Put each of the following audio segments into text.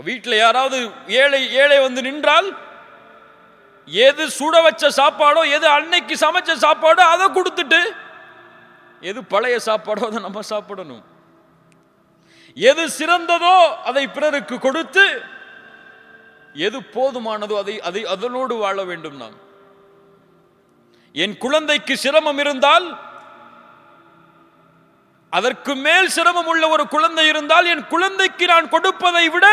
வீட்டில் யாராவது ஏழை வந்து நின்றால் எது சுட வச்ச சாப்பாடோ, எது அன்னைக்கு சமைச்ச சாப்பாடோ அதை கொடுத்துட்டு, எது பழைய சாப்பாடோ அதை நம்ம சாப்பிடணும். எது சிறந்ததோ அதை பிறருக்கு கொடுத்து, எது போதுமானதோ அதை அதனோடு வாழ வேண்டும். நாம் என் குழந்தைக்கு சிரமம் இருந்தால், அதற்கு மேல் சிரமம் உள்ள ஒரு குழந்தை இருந்தால், என் குழந்தைக்கு நான் கொடுப்பதை விட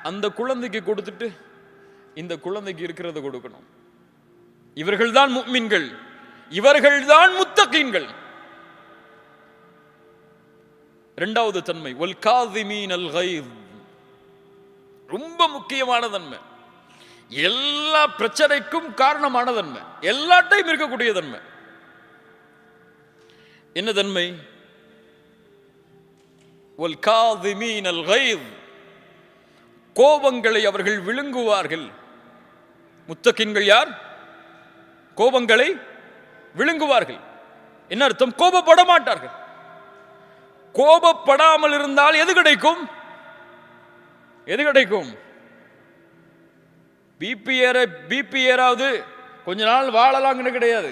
அந்த குழந்தைக்கு கொடுத்துட்டு இந்த குழந்தைக்கு இருக்கிறத கொடுக்கணும். இவர்கள்தான் முஃமின்கள், இவர்கள்தான் முத்தகீன்கள். இரண்டாவது தன்மை வல் காதிமீனல் கைஸ், ரொம்ப முக்கியமான தன்மை, எல்லா பிரச்சனைக்கும் காரணமான தன்மை, எல்லா டைம் இருக்கக்கூடிய தன்மை. என்ன தன்மை? வல் காதிமீனல் கைஸ், கோபங்களை அவர்கள் விழுங்குவார்கள். முத்தகின்கள் யார்? கோபங்களை விழுங்குவார்கள். என்ன அர்த்தம்? கோபப்பட மாட்டார்கள். கோபப்படாமல் இருந்தால் எது கிடைக்கும்? எது கிடைக்கும்? பிபி ஏறாவது கொஞ்ச நாள் வாழலாம்னு கிடையாது,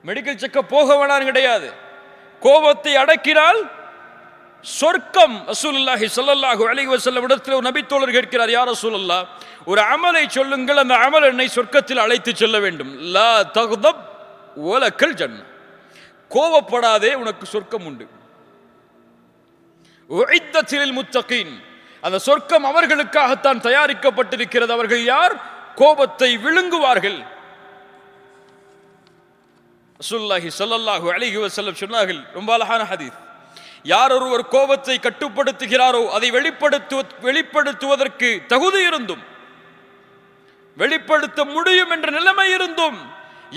மெடிக்கல் செக்கப் போக வேணாம் கிடையாது. கோபத்தை அடக்கினால் சொர்க்கம். ரசூலுல்லாஹி ஸல்லல்லாஹு அலைஹி வஸல்லம் இடத்தில் நபித்தோழர் கேட்கிறார், யா ரசூலல்லாஹ், ஒரு அமலை சொல்லுங்கள், அந்த அமல் என்னை சொர்க்கத்தில் அழைத்து செல்ல வேண்டும். லா தக்தப் வலக்கல் ஜன்னah, கோபப்படாதே, உனக்கு சொர்க்கம் உண்டு. உஇத்தத் லில் முத்தகீன், அந்த சொர்க்கம் அவர்களுக்காகத்தான் தயாரிக்கப்பட்டிருக்கிறது. அவர்கள் யார்? கோபத்தை விழுங்குவார்கள். ரசூலுல்லாஹி ஸல்லல்லாஹு அலைஹி வஸல்லம் சொன்னார்கள், ரொம்ப அழகான ஹதீஸ், யார் ஒருவர் கோபத்தை கட்டுப்படுத்துகிறாரோ, அதை வெளிப்படுத்துவதற்கு தகுதி இருந்தும், வெளிப்படுத்த முடியும் என்ற நிலைமை இருந்தும்,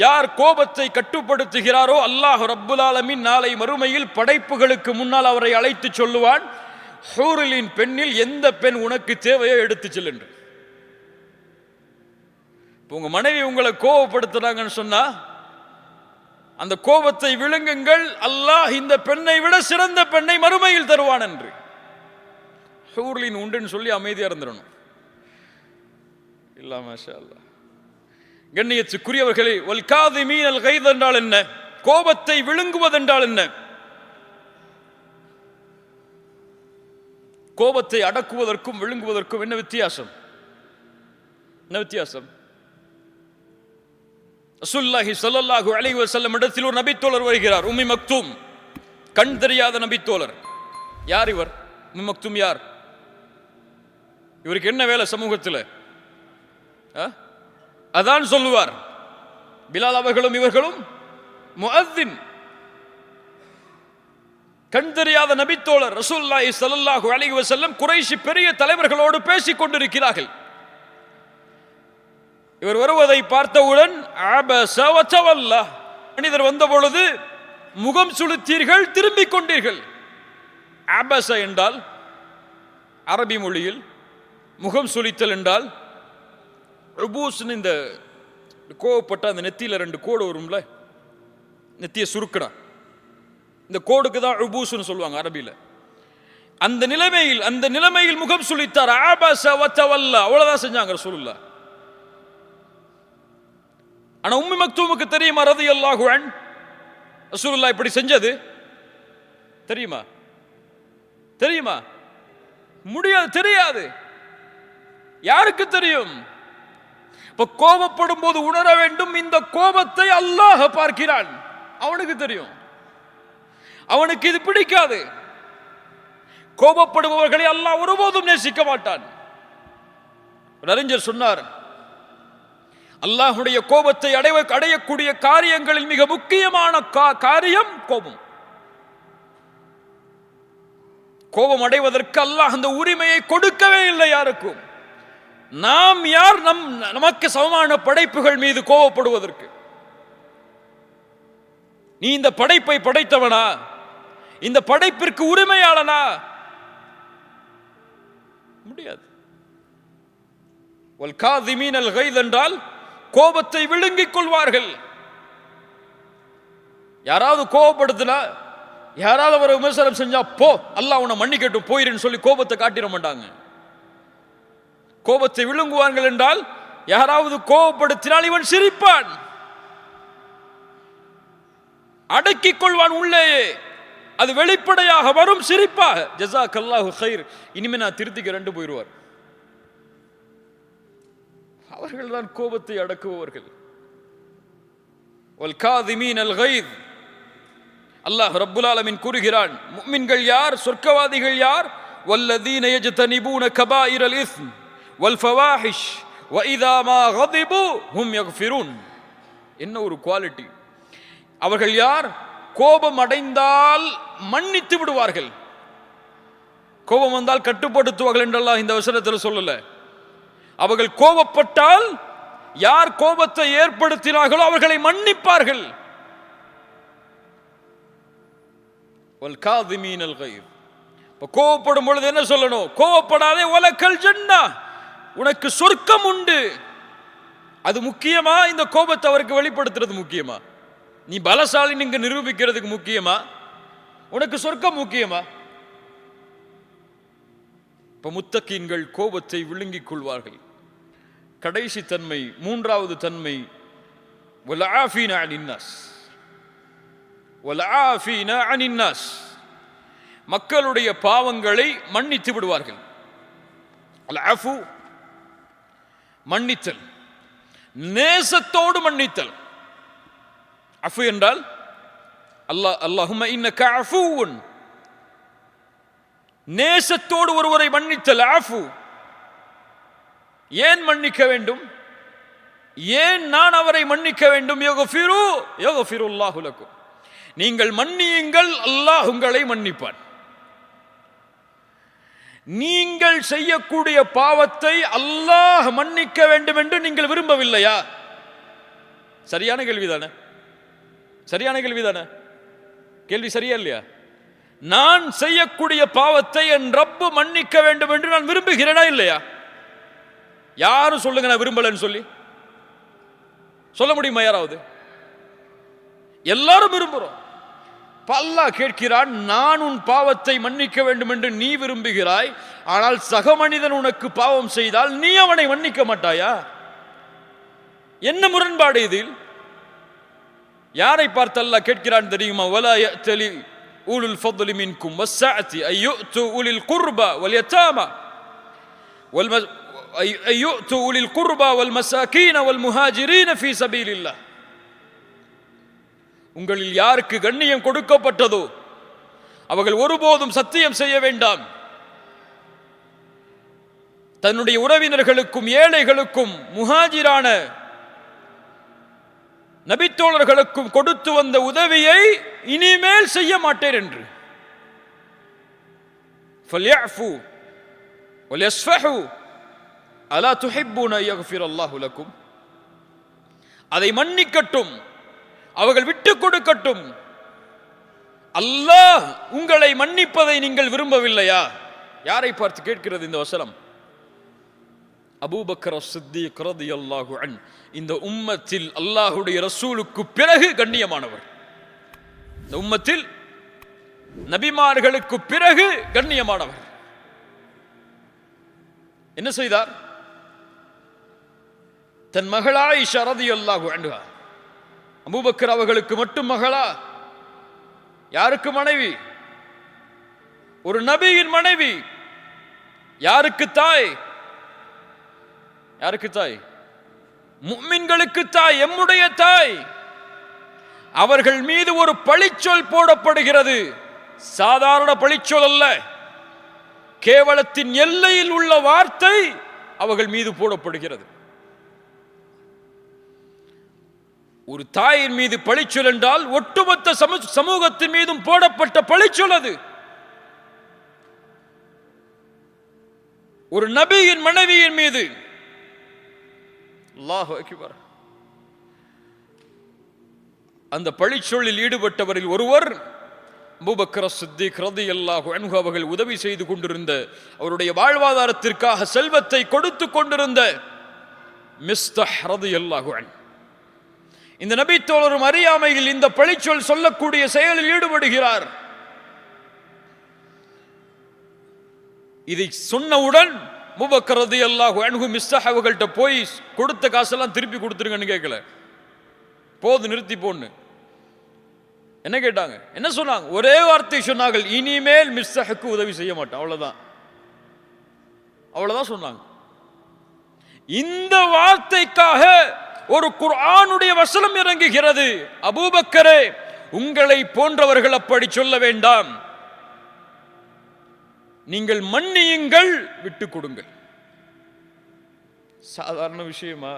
யார் கோபத்தை கட்டுப்படுத்துகிறாரோ, அல்லாஹ் ரப்புல் ஆலமீன் நாளை மறுமையில் படைப்புகளுக்கு முன்னால் அவரை அழைத்து சொல்லுவான், ஹூரிலின் பெண்ணில் எந்த பெண் உனக்கு தேவையோ எடுத்து செல் என்று. உங்க மனைவி உங்களை கோபப்படுத்துறாங்கன்னு சொன்னா, அந்த கோபத்தை விழுங்குங்கள், அல்லாஹ் இந்த பெண்ணை விட சிறந்த பெண்ணை மறுமையில் தருவான் என்று. ஹூர்லின் உண்டுன்னு சொல்லி அமைதியா இருந்துடணும். இல்ல மாஷா அல்லாஹ். கண்ணியத்துக்குரியவர்களே, வல் காதிமீனல் கைஸ் என்றால் என்ன? கோபத்தை விழுங்குவதென்றால் என்ன? கோபத்தை அடக்குவதற்கும் விழுங்குவதற்கும் என்ன வித்தியாசம்? என்ன வித்தியாசம்? ரசூலுல்லாஹி ஸல்லல்லாஹு அலைஹி வஸல்லம் இடத்தில் ஒரு நபித்தோழர் வருகிறார், உம்மி மக்தூம், கண் தெரியாத நபித்தோழர். யார் இவர்? உம்மி மக்தூம் யார்? இவருக்கு என்ன வேலை சமூகத்தில்? அதான் சொல்லுவார். பிலால் அவர்களும் இவர்களும் முஅத்தின். கண் தெரியாத நபித்தோழர் ரசூலுல்லாஹி ஸல்லல்லாஹு அலைஹி வஸல்லம் குறைஷி பெரிய தலைவர்களோடு பேசிக் கொண்டிருக்கிறார்கள். இவர் வருவதை பார்த்தவுடன் அபஸ வ தவல்லா, மனிதர் வந்த பொழுது முகம் சுளித்தீர்கள், திரும்பிக் கொண்டீர்கள். அபஸ என்றால் அரபி மொழியில் முகம் சுளித்தல் என்றால் உபூஸ்னு, இந்த கோவப்பட்ட அந்த நெத்தியில 2 கோடு வரும்ல, நெத்திய சுருக்கடா, இந்த கோடுக்கு தான் உபூஸ்னு சொல்லுவாங்க அரபியில. அந்த நிலைமையில் முகம் சுளித்தார். அபஸ வ தவல்லா, அவ்வளவுதான் செஞ்சாங்க ரசூலுல்லாஹ். ஆனா உம்மி மக்தூமுக்கு தெரியுமா ரலியல்லாஹு அன்ஹு ரசூலுல்லாஹ் இப்படி செஞ்சது? தெரியுமா? தெரியுமா? முடியாது, தெரியாது. யாருக்கு தெரியும்? இப்ப கோபப்படும் போது உணர வேண்டும், இந்த கோபத்தை அல்லாஹ் பார்க்கிறான், அவனுக்கு தெரியும். அவனுக்கு இது பிடிக்காது. கோபப்படுபவர்களை அல்லாஹ் ஒருபோதும் நேசிக்க மாட்டான். அறிஞர் சொன்னார், அல்லாஹுடைய கோபத்தை அடையக்கூடிய காரியங்களில் மிக முக்கியமான காரியம் கோபம். கோபம் அடைவதற்கு அல்லாஹ் அந்த உரிமையை கொடுக்கவே இல்லை யாருக்கும். நாம் யார் நமக்கு சமமான படைப்புகள் மீது கோபப்படுவதற்கு? நீ இந்த படைப்பை படைத்தவனா? இந்த படைப்பிற்கு உரிமையாளனா? முடியாது. வல் காதிமீனல் கைஸ் என்றால் கோபத்தை விழுங்கிக் கொள்வார்கள். யாராவது கோபப்படுத்தினா யாராவது அவரை விமர்சனம் செஞ்சா போ அல்லாஹ் உன்னை மன்னிக்கட்டும் போயிருன்னு சொல்லி கோபத்தை காட்டிட மாட்டாங்க. கோபத்தை விழுங்குவார்கள் என்றால் யாராவது கோபப்படுத்தினால் இவன் சிரிப்பான், அடக்கிக் கொள்வான் உள்ளேயே, அது வெளிப்படையாக வரும் சிரிப்பாக. ஜஸாக்கல்லாஹு கைர், இனிமே நான் திருத்திக்கிறேன் போயிடுவார். அவர்கள் தான் கோபத்தை அடக்குபவர்கள். வல் காதிமீனல் கைத், அல்லாஹ் ரப்புல் ஆலமீன் கூறுகிறான், முஃமின்கள் யார், சொர்க்கவாதிகள் யார்? வல்லதீன யஜ்தனிபூன கபாயிரல் இஸ்ம் வல் ஃபவாஹிஷ் வ இதா மா கதிபு ஹும் யக்ஃபிரூன். என்ன ஒரு குவாலிட்டி! அவர்கள் யார்? கோபம் அடைந்தால் மன்னித்து விடுவார்கள். கோபம் வந்தால் கட்டுப்படுத்துவார்கள் என்றெல்லாம் இந்த வசனத்தில் சொல்லல. அவர்கள் கோபப்பட்டால் யார் கோபத்தை ஏற்படுத்தினார்களோ அவர்களை மன்னிப்பார்கள். கோபப்படும் பொழுது என்ன சொல்லணும்? கோபப்படாதே, வலக்கல் ஜன்னா, உனக்கு சொர்க்கம் உண்டு. அது முக்கியமா? இந்த கோபத்தை அவருக்கு வெளிப்படுத்துறது முக்கியமா? நீ பலசாலி நீங்க நிரூபிக்கிறதுக்கு முக்கியமா? உனக்கு சொர்க்கம் முக்கியமா? இப்ப முத்தகீன்கள் கோபத்தை விழுங்கிக் கொள்வார்கள். கடைசி தன்மை, மூன்றாவது தன்மை, வல்ஆஃபீன அனின்னாஸ். வல்ஆஃபீன அனின்னாஸ், மக்களுடைய பாவங்களை மன்னித்து விடுவார்கள். அல்ஆஃபு மன்னித்தல், நேசத்தோடு மன்னித்தல். அஃபு என்றால் அல்லாஹும்ம இன்னக அஃபூன், நேசத்தோடு ஒருவரை மன்னித்தல் ஆஃபு. ஏன் மன்னிக்க வேண்டும்? ஏன் நான் அவரை மன்னிக்க வேண்டும்? யக்ஃபிருல்லாஹு லக்கும், நீங்கள் மன்னியுங்கள், அல்லாஹ் உங்களை மன்னிப்பான். நீங்கள் செய்யக்கூடிய பாவத்தை அல்லாஹ் மன்னிக்க வேண்டும் என்று நீங்கள் விரும்பவில்லையா? சரியான கேள்விதானே? சரியான கேள்விதானே? கேள்வி சரியா இல்லையா? நான் செய்யக்கூடிய பாவத்தை என் ரப்பு மன்னிக்க வேண்டும் என்று நான் விரும்புகிறேனா இல்லையா? யாரும் சொல்லுங்க நான் விரும்பலன்னு சொல்லி சொல்ல முடியுமா யாராவது? எல்லாரும் விரும்புறோம். அல்லாஹ் கேட்கிறான், நான் உன் பாவத்தை மன்னிக்க வேண்டும் என்று நீ விரும்புகிறாய், ஆனால் சக மனிதன் உனக்கு பாவம் செய்தால் நீ அவனை மன்னிக்க மாட்டாயா? என்ன முரண்பாடு இதில்? யாரை பார்த்து அல்லாஹ் கேட்கிறான் தெரியுமா? வலா யஅ்தலி உலுல் ஃபض்லி மின்கும் வஸ்ஸஅதி அய்யுது உலில் குர்பா வல் யதாமா அய்யுது உலில் குர்பா வல் மசாகீன வல் முஹாஜிரீன ஃபீ சபீலில்லாஹ். உங்களில் யாருக்கு கண்ணியம் கொடுக்கப்பட்டதோ அவர்கள் ஒருபோதும் சத்தியம் செய்ய வேண்டாம். தன்னுடைய உறவினர்களுக்கும் ஏழைகளுக்கும் முஹாஜிரான நபித்தோழர்களுக்கும் கொடுத்து வந்த உதவியை இனிமேல் செய்ய மாட்டேன் என்று. ஃபல்யஃபு வல்யஸ்ஃபஹு அலா துஹிப்பூன யக்ஃபிரல்லாஹு லக்கும், அதை மன்னிக்கட்டும், அவர்கள் விட்டுக் கொடுக்கட்டும். அல்லாஹ் உங்களை மன்னிப்பதை நீங்கள் விரும்பவில்லையா? யாரை பார்த்து கேட்கிறது இந்த வசனம்? அபூபக்கர் சித்தீக் ரலியல்லாஹு அன்ஹு, இந்த உம்மத்தில் அல்லாஹ்வுடைய ரசூலுக்கு பிறகு கண்ணியமானவர். இந்த உம்மத்தில் நபிமார்களுக்கு பிறகு கண்ணியமானவர். என்ன செய்தார்? தன் மகள் ஆயிஷா ரலியல்லாஹு அன்ஹா, அபூபக்கர் அவர்களுக்கு மட்டும் மகளா? யாருக்கு மனைவி? ஒரு நபியின் மனைவி. யாருக்கு தாய்? யாருக்கு தாய்? முஃமின்களுக்கு தாய், எம்முடைய தாய். அவர்கள் மீது ஒரு பழிச்சொல் போடப்படுகிறது. சாதாரண பழிச்சொல் அல்ல, கேவலத்தின் எல்லையில் உள்ள வார்த்தை அவர்கள் மீது போடப்படுகிறது. ஒரு தாயின் மீது பழிச்சொல் என்றால் ஒட்டுமொத்த சமூகத்தின் மீதும் போடப்பட்ட பழிச்சொல் அது. ஒரு நபியின் மனைவியின் மீது. அல்லாஹு அக்பர். அந்த பழிச்சொல்லில் ஈடுபட்டவரில் ஒருவர் அபூபக்கர் சித்தீக் ரலியல்லாஹு அன்ஹு அவர்கள் உதவி செய்து கொண்டிருந்த, அவருடைய வாழ்வாதாரத்திற்காக செல்வத்தை கொடுத்து கொண்டிருந்த மிஸ்தஹ் ரலியல்லாஹு அன்ஹு. இந்த நபி தோழரும் அறியாமையில் இந்த பழிச்சொல் சொல்லக்கூடிய செயலில் ஈடுபடுகிறார். இதை சொன்னவுடன் அபூபக்கர் ரலியல்லாஹு அன்ஹு மிஸ்ஸஹ் அவர்கள்ட்ட போய் கொடுத்த காசெல்லாம் திருப்பி கொடுத்துருங்கன்னு கேட்கல, போது நிறுத்தி போன்னு என்ன கேட்டாங்க, என்ன சொன்னாங்க? ஒரே வார்த்தை சொன்னார்கள், இனிமேல் மிஸ்ஸஹுக்கு உதவி செய்ய மாட்டேன். அவ்வளவுதான் சொன்னாங்க. இந்த வார்த்தைக்காக ஒரு குர்ஆனுடைய வசனம் இறங்குகிறது. அபூபக்கரே, உங்களை போன்றவர்கள் அப்படி சொல்ல வேண்டாம், நீங்கள் மன்னியுங்கள், விட்டுக் கொடுங்கள். சாதாரண விஷயமா?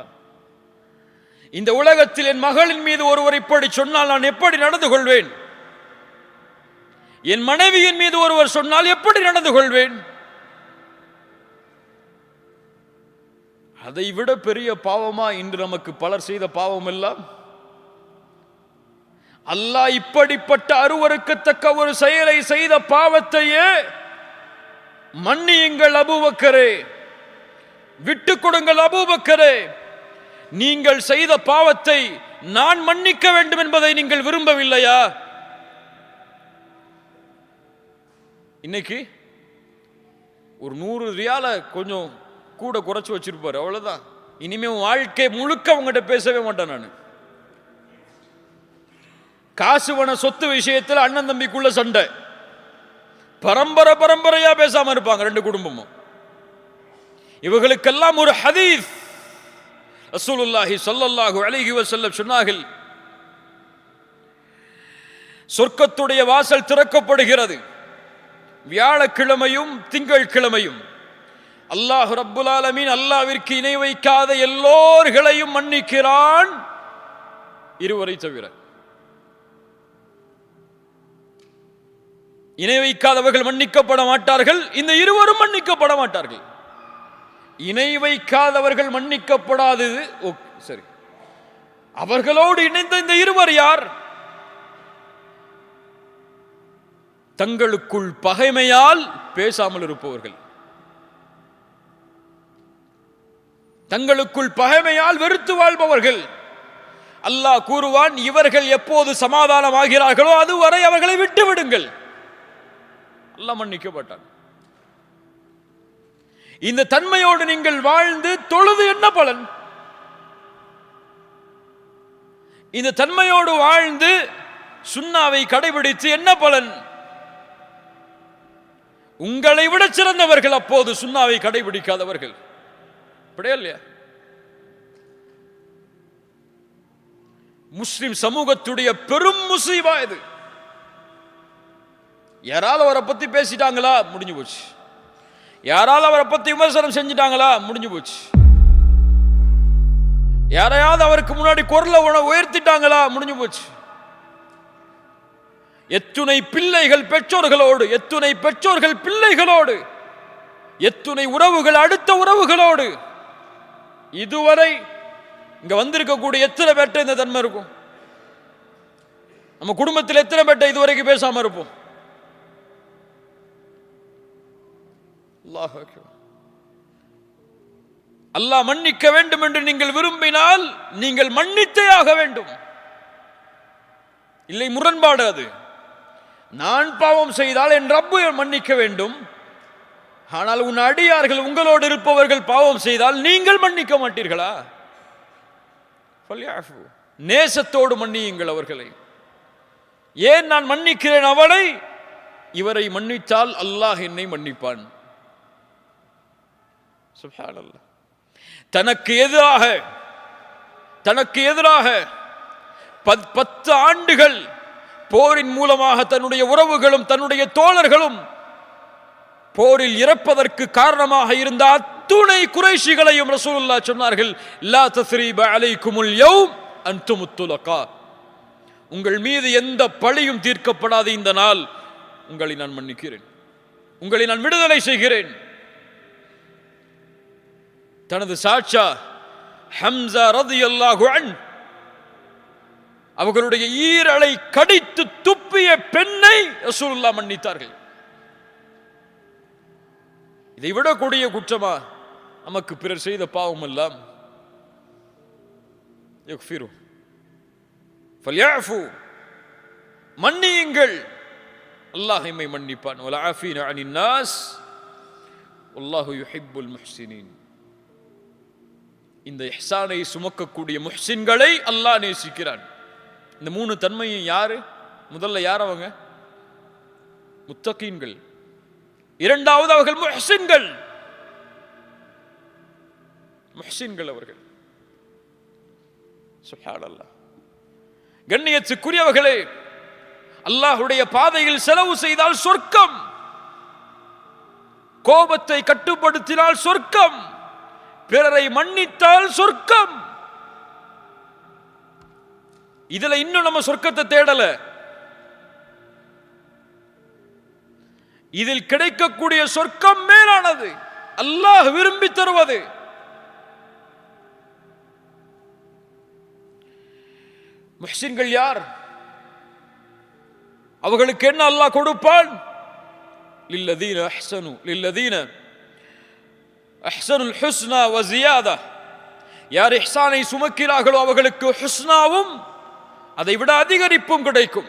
இந்த உலகத்தில் என் மகளின் மீது ஒருவர் இப்படி சொன்னால் நான் எப்படி நடந்து கொள்வேன்? என் மனைவியின் மீது ஒருவர் சொன்னால் எப்படி நடந்து கொள்வேன்? அதை விட பெரிய பாவமா இன்று நமக்கு பலர் செய்த பாவம் எல்லாம்? அல்லாஹ் இப்படிப்பட்ட அருவருக்கத்தக்க ஒரு செயலை செய்த பாவத்தையே மன்னியுங்கள் அபூபக்கரே, விட்டுக் கொடுங்கள் அபூபக்கரே, நீங்கள் செய்த பாவத்தை நான் மன்னிக்க வேண்டும் என்பதை நீங்கள் விரும்பவில்லையா? இன்னைக்கு ஒரு 100 ரியால கொஞ்சம் கூட குறைச்சு வச்சிருப்பாரு, அவ்வளவுதான். இனிமே வாழ்க்கை முழுக்க உங்ககிட்ட பேசவே மாட்டேன் நான். காசுவன சொத்து விஷயத்தில் அண்ணன் தம்பிக்குள்ள சண்டை, பரம்பரையா பேசாம இருப்பாங்க 2 குடும்பமும். இவர்களுக்கெல்லாம் ஒரு ஹதீஸ் ரசூலுல்லாஹி ஸல்லல்லாஹு அலைஹி வஸல்லம் சொன்னார்கள், சொர்க்கத்துடைய வாசல் திறக்கப்படுகிறது வியாழக்கிழமையும் திங்கட்கிழமையும். அல்லாஹ் ரப்புல் ஆலமீன் அல்லாஹ்விற்கு இணை வைக்காத எல்லோர்களையும் மன்னிக்கிறான், இருவரை தவிர. இணை வைக்காதவர்கள் மன்னிக்கப்பட மாட்டார்கள், இந்த இருவரும் மன்னிக்கப்பட மாட்டார்கள். இணை வைக்காதவர்கள் மன்னிக்கப்படாதது சரி, அவர்களோடு இணைந்த இந்த இருவர் யார்? தங்களுக்குள் பகைமையால் பேசாமல் இருப்பவர்கள், தங்களுக்குள் பகைமையால் வெறுத்து வாழ்பவர்கள். அல்லாஹ் கூறுவான், இவர்கள் எப்போது சமாதானமாகிறார்களோ அதுவரை அவர்களை விட்டு விடுங்கள். அல்லாஹ் மன்னிக்கப்பட்டான். இந்த தன்மையோடு நீங்கள் வாழ்ந்து தொழுது என்ன பலன்? இந்த தன்மையோடு வாழ்ந்து சுன்னாவை கடைபிடித்து என்ன பலன்? உங்களை விட சிறந்தவர்கள் அப்போது சுன்னாவை கடைபிடிக்காதவர்கள். அப்படியே இல்லையா? முஸ்லிம் சமூகத்துடைய பெரும் முசீபா இது. யாராவது அவரை பத்தி பேசிட்டாங்களா, முடிஞ்சு போச்சு. யாராவது அவரை பத்தி விமர்சனம் செஞ்சிட்டாங்களா, முடிஞ்சு போச்சு. யாரையாவது அவருக்கு முன்னாடி குரலை உயர்த்திட்டாங்களா, முடிஞ்சு போச்சு. எத்துணை பிள்ளைகள் பெற்றோர்களோடு, எத்துணை பெற்றோர்கள் பிள்ளைகளோடு, எத்துணை உறவுகள் அடுத்த உறவுகளோடு. இதுவரை இங்க வந்திருக்கக்கூடிய எத்தனை பேர்ட்ட இந்த தன்மை இருக்கும்? நம்ம குடும்பத்தில் எத்தனை பேர்ட்ட இதுவரைக்கும் பேசாம இருப்போம்? அல்லாஹ் மன்னிக்க வேண்டும் என்று நீங்கள் விரும்பினால் நீங்கள் மன்னித்தே ஆக வேண்டும். இல்லை முரண்பாடு அது. நான் பாவம் செய்தால் என் ரப்பு மன்னிக்க வேண்டும், ஆனால் உன் அடியார்கள் உங்களோடு இருப்பவர்கள் பாவம் செய்தால் நீங்கள் மன்னிக்க மாட்டீர்களா? நேசத்தோடு மன்னியுங்கள் அவர்களை. ஏன் நான் மன்னிக்கிறேன் அவளை? இவரை மன்னித்தால் அல்லாஹ் என்னை மன்னிப்பான். சுப்ஹானல்லாஹ். தனக்கு எதிராக 10 ஆண்டுகள் போரின் மூலமாக தன்னுடைய உறவுகளும் தன்னுடைய தோழர்களும் போரில் இறப்பதற்கு காரணமாக இருந்த அத்துணை குறைஷிகளையும் ரசூலுல்லாஹ் சொன்னார்கள், லா தஸ்ரீப அலைக்குமுல் யௌம் அன்துமுத் துலகா. உங்கள் மீது எந்த பழியும் தீர்க்கப்படாத இந்த நாள் உங்களை நான் மன்னிக்கிறேன், உங்களை நான் விடுதலை செய்கிறேன். தனது சாட்சா ஹம்ஸா ரலியல்லாஹு அன்ஹு அவர்களுடைய ஈரலை கடித்து துப்பிய பெண்ணை ரசூலுல்லாஹ் மன்னித்தார்கள். இதை விட கொடிய குற்றமா நமக்கு பிறர் செய்த பாவம் எல்லாம்? யக்ஃபிரு ஃபல்யஃபு, மன்னியுங்கள், அல்லாஹ் எம்மை மன்னிப்பான். வல் ஆஃபீன அனின் நாஸ், வல்லாஹு யுஹிப்புல் முஹ்சினீன். இந்த இஹ்சானை சுமக்கக்கூடிய முஹ்சின்களை அல்லாஹ் நேசிக்கிறான். இந்த 3 தன்மையும் யாரு? முதல்ல யார் அவங்க? முத்தகீன்கள். இரண்டாவது அவர்கள் முஹ்சின்கள். முஹ்சின்கள் அவர்கள். சுப்ஹானல்லாஹ். கண்ணியத்துக்குரியவர்களே, அல்லாஹ்வுடைய பாதையில் செலவு செய்தால் சொர்க்கம், கோபத்தை கட்டுப்படுத்தினால் சொர்க்கம், பிறரை மன்னித்தால் சொர்க்கம். இதுல இன்னும் நம்ம சொர்க்கத்தை தேடல. இதில் கிடைக்கக்கூடிய சொர்க்கம் மேலானது, அல்லாஹ் விரும்பி தருவது. முஹ்சின்கள் யார்? அவர்களுக்கு என்ன அல்லாஹ் கொடுப்பான்? லில்லதீன அஹ்ஸனுல் ஹுஸ்னா வ ஜியாதா. யார் இஹ்சானை சுமக்கிறார்களோ அவர்களுக்கு ஹுஸ்னாவும் அதை விட அதிகரிப்பும் கிடைக்கும்.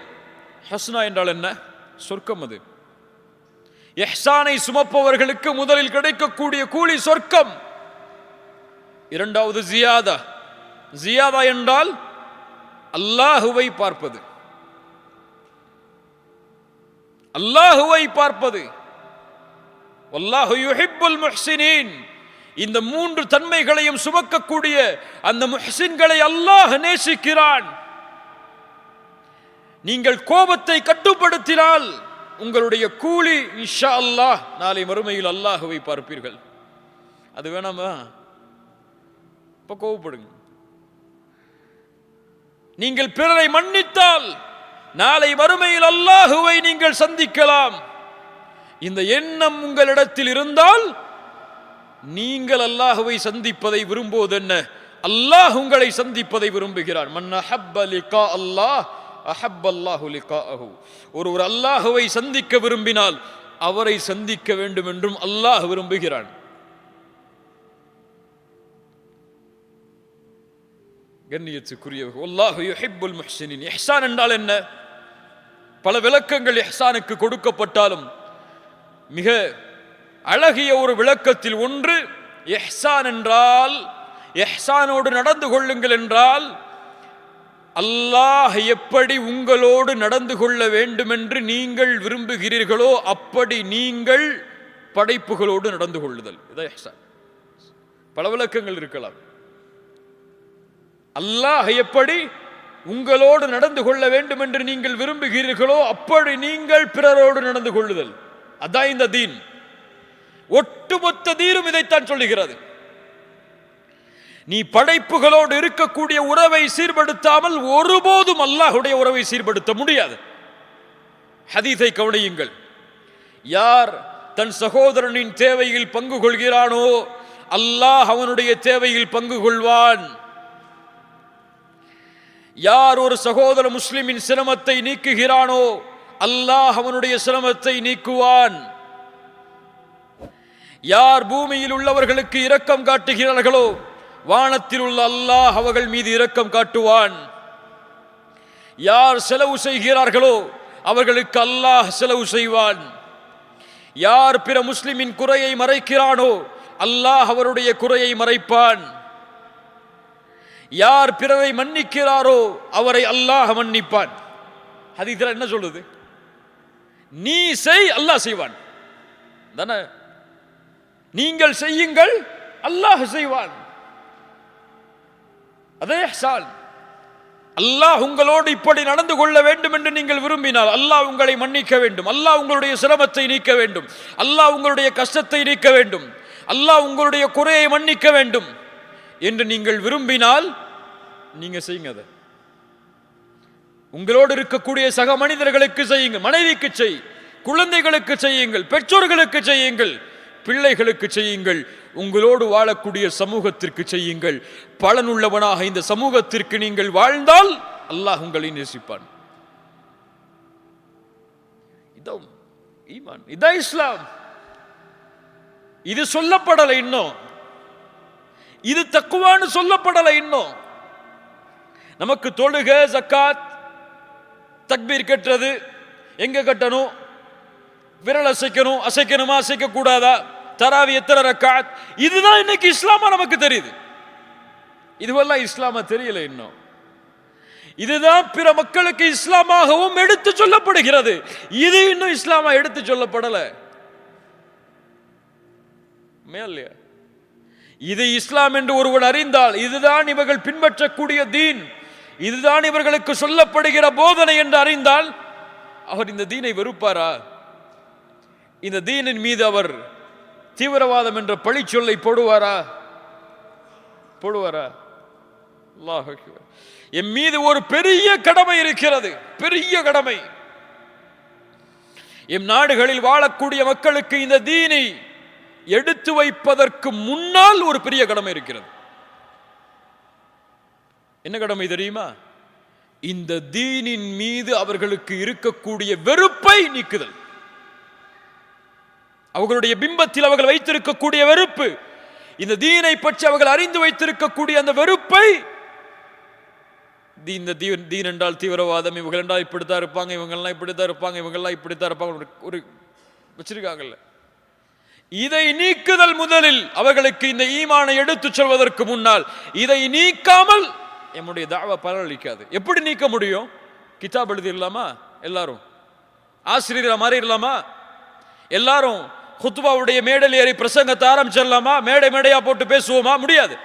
ஹுஸ்னா என்றால் என்ன? சொர்க்கம். அது இஹ்சானை சுமப்பவர்களுக்கு முதலில் கிடைக்கக்கூடிய கூலி சொர்க்கம். இரண்டாவது ஜியாதா. ஜியாதா என்றால் அல்லாஹுவை பார்ப்பது, அல்லாஹுவை பார்ப்பது. வல்லாஹு யுஹிப்புல் முஹ்சினீன். இந்த 3 தன்மைகளையும் சுமக்கக்கூடிய அந்த முஹ்சின்களை அல்லாஹ் நேசிக்கிறான். நீங்கள் கோபத்தை கட்டுப்படுத்தினால் உங்களுடைய கூலி இன்ஷா அல்லாஹ் நாளை மறுமையில் அல்லாஹுவை பார்ப்பீர்கள். அது வேணாமா? இப்ப கோபப்படுங்க. நீங்கள் பிறரை மன்னித்தால் நாளை மறுமையில் அல்லாஹுவை நீங்கள் சந்திக்கலாம். இந்த எண்ணம் உங்களிடத்தில் இருந்தால் நீங்கள் அல்லாஹுவை சந்திப்பதை விரும்புவது என்ன? அல்லாஹ் உங்களை சந்திப்பதை விரும்புகிறான். மன் அஹப்ப லிகா அல்லாஹ் அஹப்ப அல்லாஹு லிகாஅஹு. ஒருவர் அல்லாஹுவை சந்திக்க விரும்பினால் அவரை சந்திக்க வேண்டும் என்றும் அல்லாஹ் விரும்புகிறான். கண்ணியத்துக்குரியவர்கள், வல்லாஹு யுஹிப்புல் முஹ்சினீன். இஹ்சான் என்றால் என்ன? பல விளக்கங்கள் இஹ்சானுக்கு கொடுக்கப்பட்டாலும் மிக அழகிய ஒரு விளக்கத்தில் ஒன்று, இஹ்சான் என்றால், இஹ்சானோடு நடந்து கொள்ளுங்கள் என்றால், அல்லாஹ் எப்படி உங்களோடு நடந்து கொள்ள வேண்டும் என்று நீங்கள் விரும்புகிறீர்களோ அப்படி நீங்கள் படைப்புகளோடு நடந்து கொள்ளுதல். இதான் இஹ்சான். பல விளக்கங்கள் இருக்கலாம். அல்லாஹ் எப்படி உங்களோடு நடந்து கொள்ள வேண்டும் என்று நீங்கள் விரும்புகிறீர்களோ அப்படி நீங்கள் பிறரோடு நடந்து கொள்ளுதல். அதான் இந்த தீன். ஒட்டுமொத்த தீனும் இதைத்தான் சொல்லுகிறது. நீ படைப்புகளோடு இருக்கக்கூடிய உறவை சீர்படுத்தாமல் ஒருபோதும் அல்லாஹ்வுடைய உறவை சீர்படுத்த முடியாது. ஹதீஸை கவனியுங்கள். யார் தன் சகோதரனின் தேவையில் பங்கு கொள்கிறானோ அல்லாஹ் அவனுடைய தேவையில் பங்கு கொள்வான். யார் ஒரு சகோதர முஸ்லிமின் சிரமத்தை நீக்குகிறானோ அல்லாஹ் அவனுடைய சிரமத்தை நீக்குவான். யார் பூமியில் உள்ளவர்களுக்கு இரக்கம் காட்டுகிறார்களோ வானத்தில் உள்ள அல்லாஹ் அவர்கள் மீது இரக்கம் காட்டுவான். யார் செலவு செய்கிறார்களோ அவர்களுக்கு அல்லாஹ் செலவு செய்வான். யார் பிற முஸ்லிமின் குறையை மறைக்கிறானோ அல்லாஹ் அவருடைய குறையை மறைப்பான். யார் பிறரை மன்னிக்கிறாரோ அவரை அல்லாஹ் மன்னிப்பான். ஹதீஸ்ல என்ன சொல்லுது? நீ செய், அல்லாஹ் செய்வான். தானே? நீங்கள் செய்யுங்கள், அல்லாஹ் செய்வான். அதே இஹ்சான். அல்லாஹ் உங்களோடு இப்படி நடந்து கொள்ள வேண்டும் என்று நீங்கள் விரும்பினால் அல்லாஹ் உங்களை மன்னிக்க வேண்டும், அல்லாஹ் உங்களுடைய சிரமத்தை நீக்க வேண்டும், அல்லாஹ் உங்களுடைய கஷ்டத்தை நீக்க வேண்டும், அல்லாஹ் உங்களுடைய குறையை மன்னிக்க வேண்டும் என்று நீங்கள் விரும்பினால் நீங்க செய்யுங்க. அதை உங்களோடு இருக்கக்கூடிய சக மனிதர்களுக்கு செய்யுங்கள். மனைவிக்கு செய், குழந்தைகளுக்கு செய்யுங்கள், பெற்றோர்களுக்கு செய்யுங்கள், பிள்ளைகளுக்கு செய்யுங்கள், உங்களோடு வாழக்கூடிய சமூகத்திற்கு செய்யுங்கள். பலனுள்ளவனாக இந்த சமூகத்திற்கு நீங்கள் வாழ்ந்தால் அல்லாஹ் உங்களை நேசிப்பான். இதான் ஈமான், இதான் இஸ்லாம். இது சொல்லப்படலை இன்னும். இது தக்குவான்னு சொல்லப்படலை இன்னும். நமக்கு தொழுக, ஜக்காத், தக்பீர் கட்டுறது எங்க கட்டணும்? விரல் அசைக்கணும், அசைக்கணுமா அசைக்க கூடாதா? தராவி எத்தனை ரக்காத், இதுதான் இன்னைக்கு இஸ்லாமா நமக்கு தெரியுது. இதுவெல்லாம் இஸ்லாமா தெரியல இன்னும். இதுதான் பிற மக்களுக்கு இஸ்லாமாகவும் எடுத்து சொல்லப்படுகிறது. இது இன்னும் இஸ்லாமா எடுத்து சொல்லப்படல. மேல்லையா? இது இஸ்லாம் என்று ஒருவன் அறிந்தால், இதுதான் இவர்கள் பின்பற்றக்கூடிய தீன், இதுதான் இவர்களுக்கு சொல்லப்படுகிற போதனை என்று அறிந்தால் அவர் இந்த தீனை வெறுப்பாரா? இந்த தீனின் மீது அவர் தீவிரவாதம் என்ற பழி சொல்லை போடுவாரா? அல்லாஹ் அக்பர். என் மீது ஒரு பெரிய கடமை இருக்கிறது, பெரிய கடமை. எம் நாடுகளில் வாழக்கூடிய மக்களுக்கு இந்த தீனை எடுத்து வைப்பதற்கு முன்னால் ஒரு பெரிய கடமை இருக்கிறது. என்ன கடமை தெரியுமா? இந்த தீனின் மீது அவர்களுக்கு இருக்கக்கூடிய வெறுப்பை நீக்குதல். அவர்களுடைய பிம்பத்தில் அவர்கள் வைத்திருக்கக்கூடிய வெறுப்பு, இந்த தீனை பற்றி அவர்கள் அறிந்து வைத்திருக்கக்கூடிய அந்த வெறுப்பை, இந்த தீன் என்றால் தீவிரவாதம், இவங்க என்றால் இப்படித்தான் இருப்பாங்க, இவங்கெல்லாம் இப்படித்தான் இருப்பாங்க, இவங்கெல்லாம் இப்படித்தான் இருப்பாங்க, ஒரு வச்சிருக்காங்கல்ல. இதை நீக்குதல் முதலில் அவர்களுக்கு இந்த ஈமானை எடுத்துச் சொல்வதற்கு முன்னால் இதை நீக்காமல் நம்முடைய தாவா பலனளிக்காது. எப்படி நீக்க முடியும்? கிதாப் எழுதிடலாமா? எல்லாரும் ஆசிரியர் மாதிரி இல்லாமா? எல்லாரும் குத்பாவுடைய மேடையில் ஏறி பிரசங்கத்தை ஆரம்பிச்சிடலாமா? மேடை மேடையா போட்டு பேசுவோமா? முடியாது.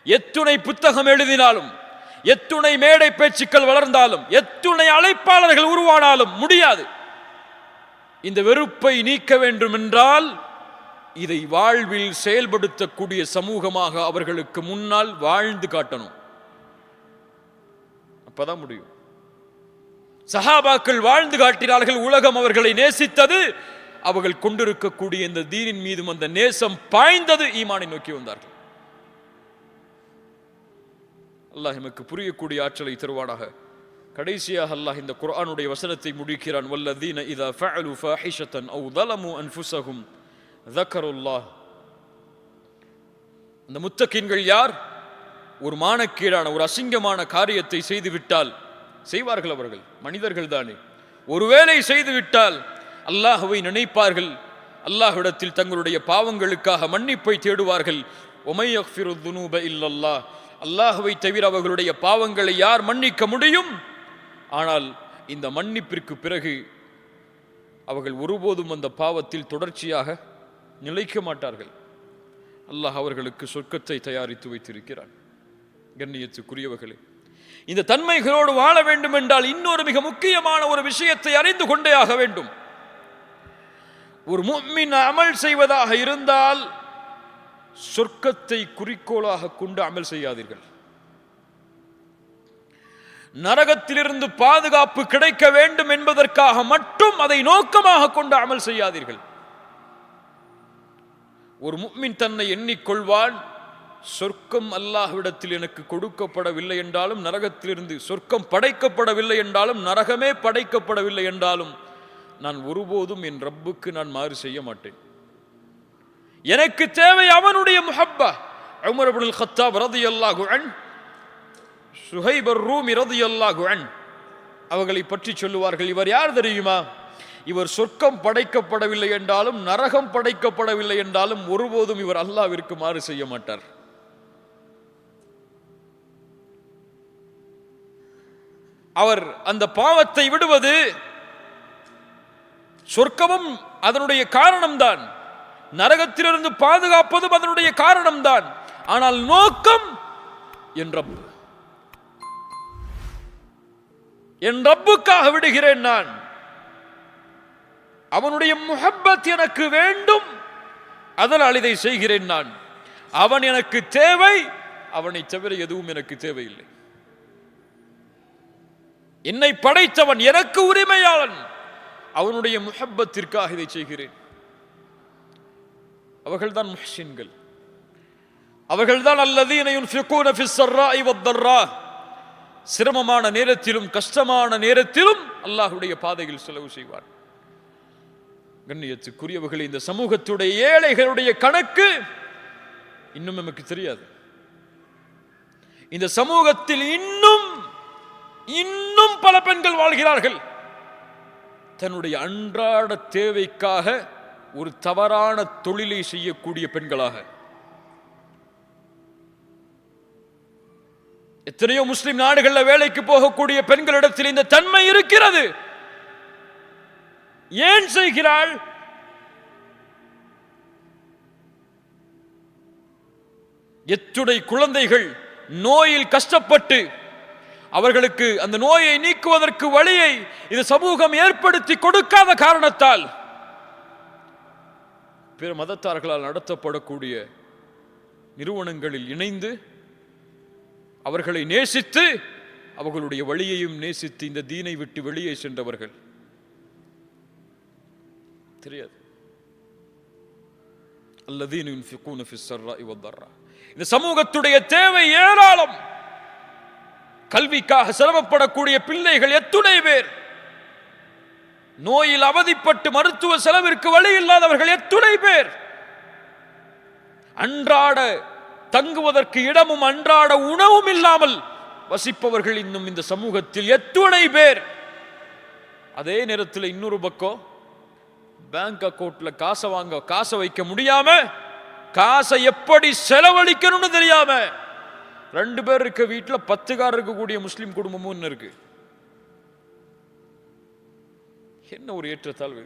எத்துணை புத்தகம் எழுதினாலும், எத்துணை மேடை பேச்சுக்கள் வளர்ந்தாலும், எத்துணை அழைப்பாளர்கள் உருவானாலும் முடியாது. இந்த வெறுப்பை நீக்க வேண்டும் என்றால் இதை வாழ்வில் செயல்படுத்தக்கூடிய சமூகமாக அவர்களுக்கு முன்னால் வாழ்ந்து காட்டணும். அப்பதான் முடியும். சஹாபாக்கள் வாழ்ந்து காட்டினார்கள். உலகம் அவர்களை நேசித்தது. அவர்கள் கொண்டிருக்கக்கூடிய இந்த தீனின் மீதும் அந்த நேசம் பாய்ந்தது. ஈமானை நோக்கி வந்தார்கள். அல்லாஹ் எமக்கு புரியக்கூடிய ஆற்றலை தருவானாக. கடைசியாக அல்லாஹ் இந்த குர்ஆனுடைய வசனத்தை முடிக்கிறான். வல்லதீன இதா ஃபஅலு ஃபாஹிஷத்தன் அவ் ظلموا انفسهم ذكروا الله. அந்த முத்தகீன்கள் யார்? ஒரு மானக்கீடான, ஒரு அசிங்கமான காரியத்தை செய்துவிட்டால், செய்வார்கள், அவர்கள் மனிதர்கள் தானே, ஒருவேளை செய்துவிட்டால் அல்லாஹ்வை நினைப்பார்கள், அல்லாஹ்விடத்தில் தங்களுடைய பாவங்களுக்காக மன்னிப்பை தேடுவார்கள். ஒமை யக்ஃபிரு ذுனூப இல்லல்லாஹ், அல்லாஹ்வை தவிர அவர்களுடைய பாவங்களை யார் மன்னிக்க முடியும்? ஆனால் இந்த மன்னிப்பிற்கு பிறகு அவர்கள் ஒருபோதும் அந்த பாவத்தில் தொடர்ச்சியாக நிலைக்க மாட்டார்கள். அல்லாஹ் அவர்களுக்கு சொர்க்கத்தை தயாரித்து வைத்திருக்கிறான். கண்ணியத்துக்குரியவர்களே, இந்த தன்மைகளோடு வாழ வேண்டும் என்றால் இன்னொரு மிக முக்கியமான ஒரு விஷயத்தை அறிந்து கொண்டே ஆக வேண்டும். ஒரு முஃமின் அமல் செய்வதாக இருந்தால் சொர்க்கத்தை குறிக்கோளாக கொண்டு அமல் செய்யாதீர்கள். நரகத்திலிருந்து பாதுகாப்பு கிடைக்க வேண்டும் என்பதற்காக மட்டும் அதை நோக்கமாக கொண்டு அமல் செய்யாதீர்கள். ஒரு முஃமின் தன்னை எண்ணிக்கொள்வான், சொர்க்கம் அல்லாஹ்விடத்தில் எனக்கு கொடுக்கப்படவில்லை என்றாலும், நரகத்திலிருந்து சொர்க்கம் படைக்கப்படவில்லை என்றாலும், நரகமே படைக்கப்படவில்லை என்றாலும் நான் ஒருபோதும் என் ரப்புக்கு நான் மாறு செய்ய மாட்டேன். எனக்கு தேவை அவனுடைய முஹப்பா. உமர் இப்னுல் கத்தாப் ரலியல்லாஹு அன்ஹு, சுஹைப் அர்-ரூமி ரலியல்லாஹு அன்ஹு அவர்களை பற்றி சொல்லுவார்கள். இவர் யார் தெரியுமா? இவர் சொர்க்கம் படைக்கப்படவில்லை என்றாலும், நரகம் படைக்கப்படவில்லை என்றாலும் ஒருபோதும் இவர் அல்லாஹ்விற்கு மாறு செய்ய மாட்டார். அவர் அந்த பாவத்தை விடுவது சொர்க்கமும் அதனுடைய காரணம்தான், நரகத்திலிருந்து பாதுகாப்பதும் அதனுடைய காரணம்தான். ஆனால் நோக்கம் என் ரப்புக்காக விடுகிறேன். நான் அவனுடைய முஹப்பத் எனக்கு வேண்டும், அதனால் இதை செய்கிறேன். நான் அவன் எனக்கு தேவை, அவனை தவிர எதுவும் எனக்கு தேவையில்லை. என்னை படைத்தவன், எனக்கு உரிமையாளன், அவனுடைய முஹப்பத்திற்காக இதை செய்கிறேன். அவர்கள்தான் முஹ்சின்கள். அவர்கள்தான் அல்லதீன யுன்ஃபிகூன ஃபிஸ் ஸர்ராஇ வத்-தர்ரா, சிரமமான நேரத்திலும் கஷ்டமான நேரத்திலும் அல்லாஹ்வுடைய பாதையில் செலவு செய்வார். கண்ணியத்துக்குரியவர்களே, இந்த சமூகத்துடைய ஏழைகளுடைய கணக்கு இன்னும் நமக்கு தெரியாது. இந்த சமூகத்தில் இன்னும் பல பெண்கள் வாழ்கிறார்கள். தன்னுடைய அன்றாட தேவைக்காக ஒரு தவறான தொழிலை செய்யக்கூடிய பெண்களாக. எத்தனையோ முஸ்லிம் நாடுகளில் வேலைக்கு போகக்கூடிய பெண்களிடத்தில் இந்த தன்மை இருக்கிறது. ஏன் செய்கிறாள்? எத்துணை குழந்தைகள் நோயில் கஷ்டப்பட்டு அவர்களுக்கு அந்த நோயை நீக்குவதற்கு வழியை இது சமூகம் ஏற்படுத்தி கொடுக்காத காரணத்தால் பிற மதத்தார்களால் நடத்தப்படக்கூடிய நிறுவனங்களில் இணைந்து அவர்களை நேசித்து அவர்களுடைய வழியையும் நேசித்து இந்த தீனை விட்டு வெளியே சென்றவர்கள். தெரியாது. அல்லதீன யுன்ஃபிகூன ஃபிஸ் ஸர்ராஇ வத்-தர்ரா. இந்த சமூகத்துடைய தேவை ஏராளம். கல்விக்காக சிரமப்படக்கூடிய பிள்ளைகள் எத்துணை பேர், நோயில் அவதிப்பட்டு மருத்துவ செலவிற்கு வழி இல்லாதவர்கள் எத்துணை பேர், அன்றாட தங்குவதற்கு இடமும் அன்றாட உணவும் இல்லாமல் வசிப்பவர்கள் இன்னும் இந்த சமூகத்தில் எத்துணை பேர். அதே நேரத்தில் இன்னொரு பக்கம் பேங்க் அக்கவுண்ட்ல காசை வைக்க முடியாம, காசை எப்படி செலவழிக்கணும்னு தெரியாம 2 பேர் இருக்க வீட்டுல 10 கார் இருக்கக்கூடிய முஸ்லிம் குடும்பமும் இருக்கு. என்ன ஒரு ஏற்றத்தாழ்வு!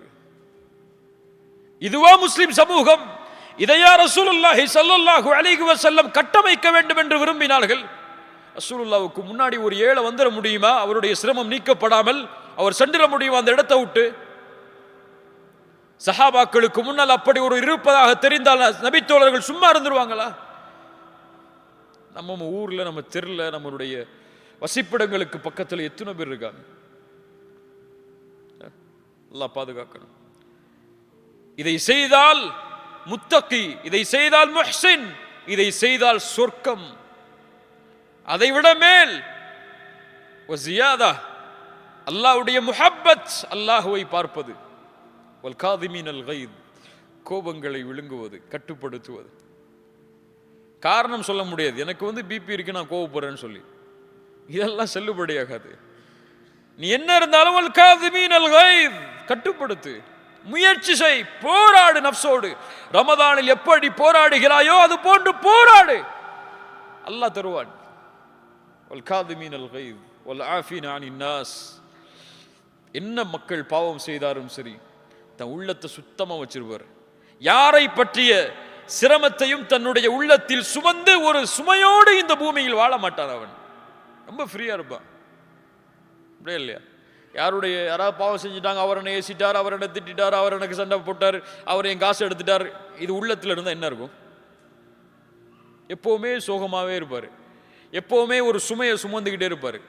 இதுவா முஸ்லிம் சமூகம்? இதையா ரசூலுல்லாஹி ஸல்லல்லாஹு அலைஹி வஸல்லம் கட்டமைக்க வேண்டும் என்று விரும்பினார்கள்? ரசூலுல்லாஹ்வுக்கு முன்னாடி ஒரு ஏழை வந்துட முடியுமா? அவருடைய சிரமம் நீக்கப்படாமல் அவர் சென்றிட முடியுமா அந்த இடத்தை விட்டு? சஹாபாக்களுக்கு முன்னால் அப்படி ஒரு இருப்பதாக தெரிந்தால் நபித்தோழர்கள் சும்மா இருந்துருவாங்களா? நம்ம ஊர்ல, நம்ம தெருல, நம்மளுடைய வசிப்பிடங்களுக்கு பக்கத்தில் எத்தனை பேர் இருக்காங்க? அல்லாஹ் பாதுகாக்கணும். இதை செய்தால் முத்தகி, இதை செய்தால் முஹ்சின், இதை செய்தால் சொர்க்கம். அதைவிட மேல் வஸியாதா அல்லாஹ்வுடைய முஹப்பத், அல்லாஹ்வை பார்ப்பது, வல் காதிமீனல் கைத், கோபங்களை விழுங்குவது, கட்டுப்படுத்துவது. காரணம் சொல்ல முடியாது, எனக்கு பிபி இருக்கு நான் கோபப்படுறேன்னு சொல்லி, இதெல்லாம் செல்லுபடியாகாது. நீ என்ன இருந்தாலும் வல் காதிமீனல் கைத், கட்டுப்படுத்து, முயற்சி செய், போராடு நஃப்ஸோடு. ரமதானில் எப்படி போராடுகிறாயோ அது போன்று போராடு, அல்லாஹ் தருவான். வல் காதிமீனல் கைத் வல் ஆஃபீன அனின் நாஸ். என்ன மக்கள் பாவம் செய்தாலும் சரி, தன் உள்ளத்தை சுத்தமா வச்சிருப்பார். யாரை பற்றிய சிரமத்தையும் தன்னுடைய உள்ளத்தில் சுமந்து ஒரு சுமையோடு இந்த பூமியில் வாழ மாட்டான். அவன் ரொம்ப ஃப்ரீயா இருப்பான். அப்படியே இல்லையா? யாராவது பாவம் செஞ்சுட்டாங்க, அவர் என்ன ஏசிட்டார், அவர் என்ன திட்டார், அவர் எனக்கு சண்டை போட்டார், அவர் என் காசு எடுத்துட்டார், இது உள்ளத்தில் இருந்தால் என்ன இருக்கும்? எப்பவுமே சோகமாகவே இருப்பார், எப்பவுமே ஒரு சுமையை சுமந்துக்கிட்டே இருப்பார்.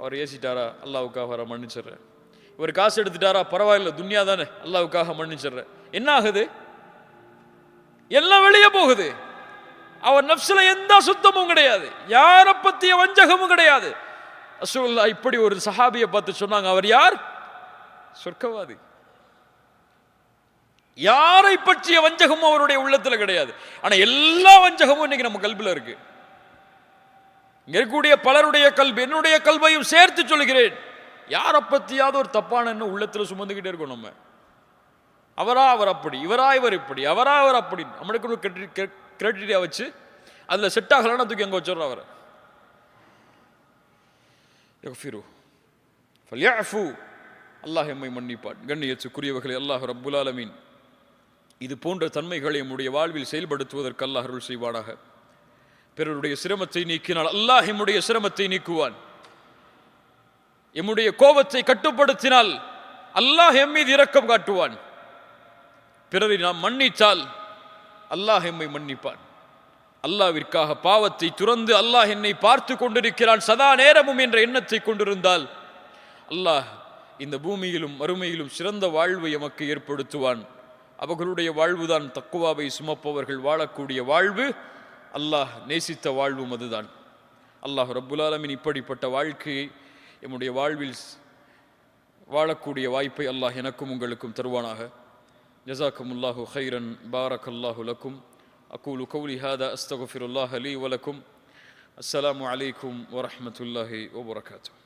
அவர் ஏசிட்டாரா, அல்லாஹ்வுக்காக வர மன்னிச்சிடுறேன். இவர் காசு எடுத்துட்டாரா, பரவாயில்ல, துன்யா தானே, அல்லாஹ்வுக்காக மன்னிச்சிடுறேன். என்ன ஆகுது? எல்லாம் வெளியே போகுது. அவர் நஃப்ஸ்ல எந்த சுத்தமும் கிடையாது, யாரை பத்திய வஞ்சகமும் கிடையாது. ரசூலுல்லாஹ் இப்படி ஒரு சஹாபியை பார்த்து சொன்னாங்க, அவர் யார்? சொர்க்கவாதி. யாரை பற்றிய வஞ்சகமும் அவருடைய உள்ளத்துல கிடையாது. ஆனா எல்லா வஞ்சகமும் இன்னைக்கு நம்ம கல்வில இருக்கு. இங்க இருக்கக்கூடிய பலருடைய கல்வி, என்னுடைய கல்வையும் சேர்த்து சொல்கிறேன், யாரை பத்தியாவது ஒரு தப்பான என்ன உள்ளத்துல சுமந்துகிட்டே இருக்கும். நம்ம அவரா அவர் அப்படி, இவரா இவர் இப்படி, அவரா அவர் அப்படி, நம்மளுக்கு ஒரு கிரெடிட்டா வச்சு அதுல செட் ஆகலன்னா தூக்கி அங்க வச்சிடறோம் அவரை. அல்லாஹ் எம்மை மன்னிப்பான். கண்ணியத்துக்குரியவர்களே, அல்லாஹ் ரப்புல் ஆலமீன் இது போன்ற தன்மைகளை நம்முடைய வாழ்வில் செயல்படுத்துவதற்கு அல்லாஹ் அருள் செய்வானாக. பிறருடைய சிரமத்தை நீக்கினால் அல்லாஹ் எம்முடைய சிரமத்தை நீக்குவான். எம்முடைய கோபத்தை கட்டுப்படுத்தினால் அல்லாஹ் எம் மீது இரக்கம் காட்டுவான். பிறரை நாம் மன்னித்தால் அல்லாஹ் எம்மை மன்னிப்பான். அல்லாஹ்விற்காக பாவத்தை துறந்து அல்லாஹ் என்னை பார்த்து கொண்டிருக்கிறான் சதா நேரமும் என்ற எண்ணத்தை கொண்டிருந்தால் அல்லாஹ் இந்த பூமியிலும் மறுமையிலும் சிறந்த வாழ்வை எமக்கு ஏற்படுத்துவான். அவர்களுடைய வாழ்வுதான் தக்குவாவை சுமப்பவர்கள் வாழக்கூடிய வாழ்வு, அல்லாஹ் நேசித்த வாழ்வும் அதுதான். அல்லாஹ் ரப்புல் ஆலமீன் இப்படிப்பட்ட வாழ்க்கையை எம்முடைய வாழ்வில் வாழக்கூடிய வாய்ப்பை அல்லாஹ் எனக்கும் உங்களுக்கும் தருவானாக. ஜஸாக்குமுல்லாஹு கைரன், பாரக்கல்லாஹு லக்கும். அகூலு கௌலி ஹாதா அஸ்தக்ஃபிருல்லாஹ லீ வலக்கும். அஸ்ஸலாமு அலைக்கும் வரஹ்மத்துல்லாஹி வபரகாத்துஹு.